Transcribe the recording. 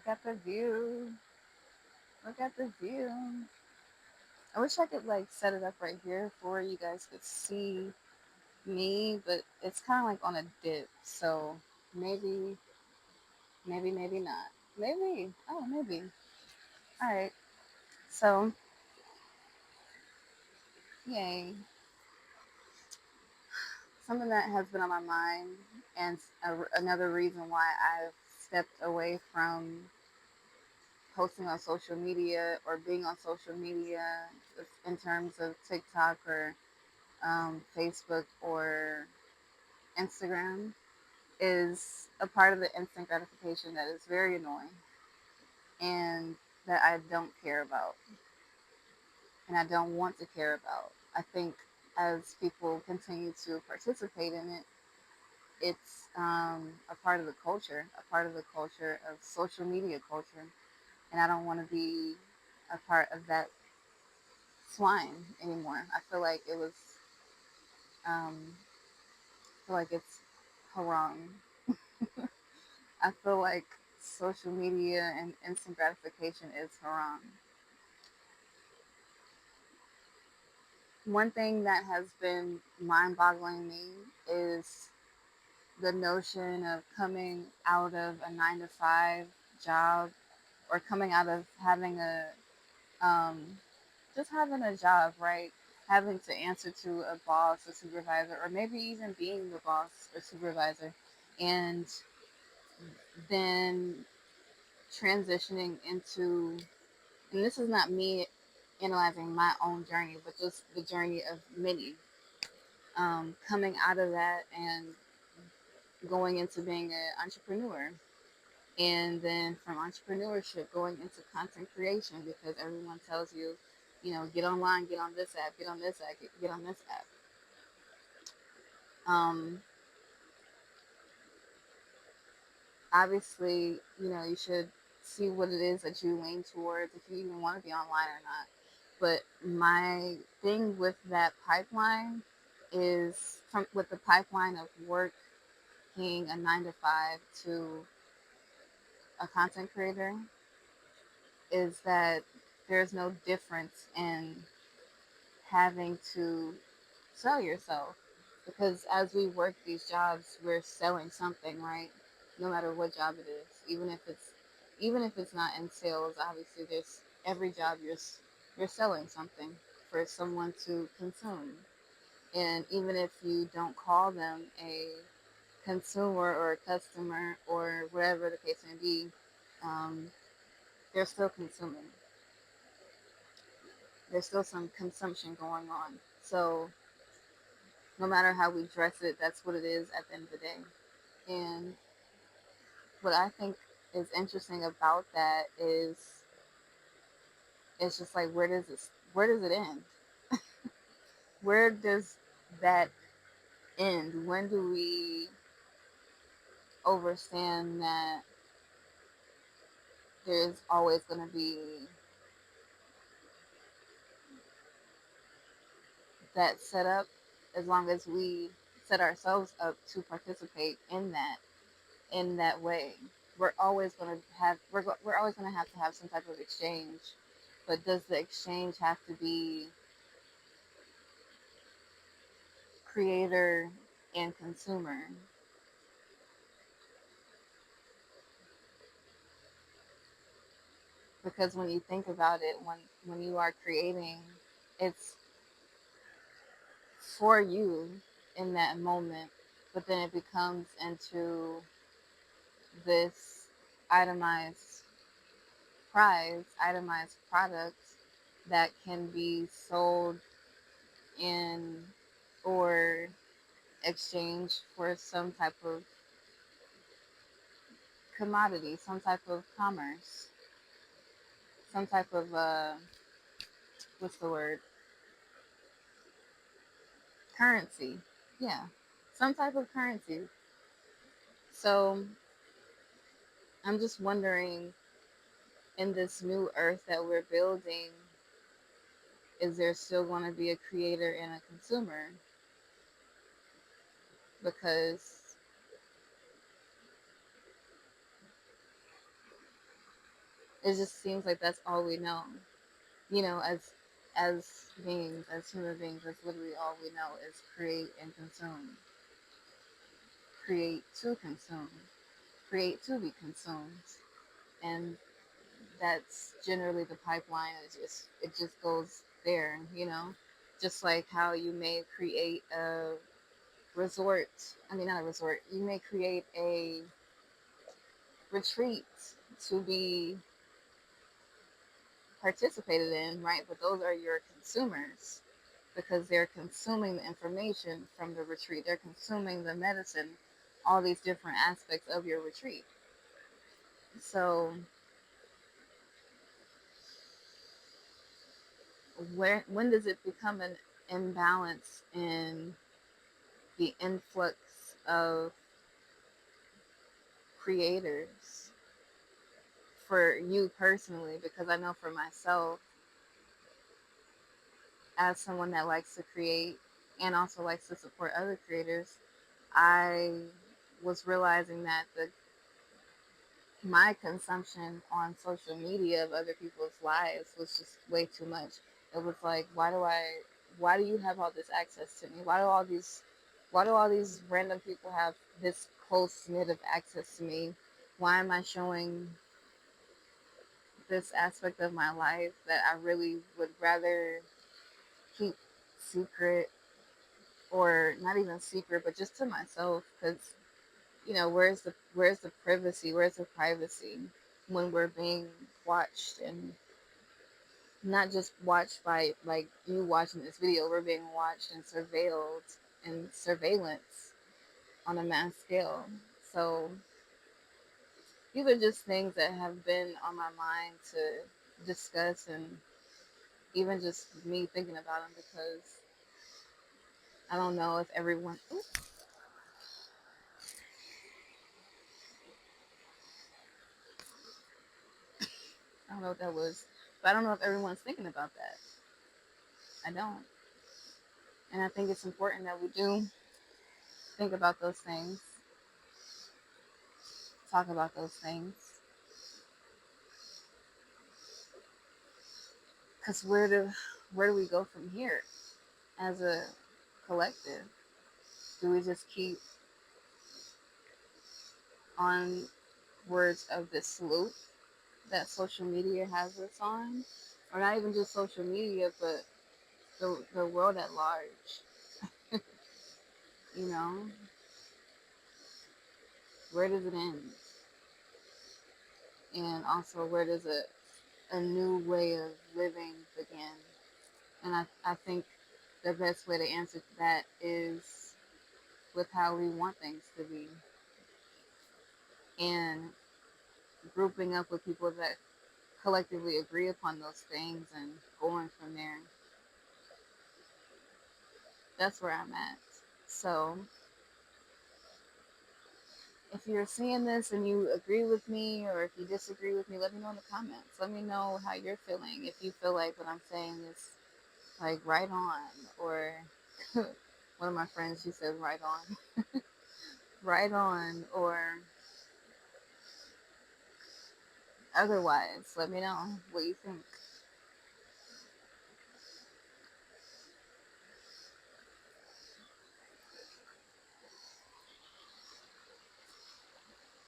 Look at the view. Look at the view. I wish I could like set it up right here for you guys could see me, but it's kind of like on a dip. So maybe, maybe not. Maybe. Oh, maybe. All right. So, yay. Something that has been on my mind, and another reason why I've stepped away from posting on social media or being on social media in terms of TikTok or Facebook or Instagram is a part of the instant gratification that is very annoying and that I don't care about and I don't want to care about. I think as people continue to participate in it, it's a part of the culture, a part of the culture of social media culture, and I don't want to be a part of that swine anymore. I feel like it was, I feel like it's haram. I feel like social media and instant gratification is haram. One thing that has been mind boggling me is the notion of coming out of a 9 to 5 job or coming out of having um, just having a job, right? Having to answer to a boss or supervisor, or maybe even being the boss or supervisor, and then transitioning into, and this is not me analyzing my own journey, but just the journey of many, coming out of that and going into being an entrepreneur. And then from entrepreneurship, going into content creation because everyone tells you, get online, get on this app, get on this app, get on this app. Um, Obviously, you should see what it is that you lean towards if you even want to be online or not. But my thing with that pipeline is from with the pipeline of working a 9 to 5 to a content creator is that there's no difference in having to sell yourself because as we work these jobs we're selling something, right? No matter what job it is, even if it's not in sales. Obviously there's every job you're selling something for someone to consume, and even if you don't call them a consumer or a customer or whatever the case may be, um, they're still consuming. There's still some consumption going on. So no matter how we dress it, that's what it is at the end of the day. And what I think is interesting about that is it's just like where does it end? Where does that end? When do we overstand that there's always going to be that setup as long as we set ourselves up to participate in that way? We're always going to have some type of exchange, but does the exchange have to be creator and consumer? Because when you think about it, when you are creating, it's for you in that moment, but then it becomes into this itemized itemized product that can be sold in or exchanged for some type of commodity, some type of commerce, some type of what's the word? Currency. Yeah, some type of currency. So I'm just wondering, in this new earth that we're building, is there still going to be a creator and a consumer? Because It just seems like that's all we know. As beings, as human beings, that's literally all we know is create and consume, create to consume, create to be consumed, and that's generally the pipeline. It just goes there, just like how you may create a resort. I mean, not a resort. You may create a retreat to be participated in, right? But those are your consumers because they're consuming the information from the retreat. They're consuming the medicine, all these different aspects of your retreat. So when does it become an imbalance in the influx of creators for you personally? Because I know for myself, as someone that likes to create and also likes to support other creators, I was realizing that the my consumption on social media of other people's lives was just way too much. It was like, why do you have all this access to me? Why do all these random people have this close knit of access to me? Why am I showing this aspect of my life that I really would rather keep secret, or not even secret, but just to myself? Because where's the privacy? Where's the privacy when we're being watched, and not just watched by like you watching this video? We're being watched and surveilled and surveillance on a mass scale. So these are just things that have been on my mind to discuss, and even just me thinking about them, because I don't know if everyone. I don't know what that was, but I don't know if everyone's thinking about that. I don't, and I think it's important that we do think about those things, talk about those things, because where do we go from here as a collective? Do we just keep on words of this loop that social media has us on, or not even just social media, but the world at large? You know, where does it end? And also, where does a new way of living begin? And I think the best way to answer that is with how we want things to be, and grouping up with people that collectively agree upon those things and going from there. That's where I'm at. So if you're seeing this and you agree with me, or if you disagree with me, let me know in the comments. Let me know how you're feeling. If you feel like what I'm saying is like right on, or one of my friends, she said right on, right on, or otherwise, let me know what you think.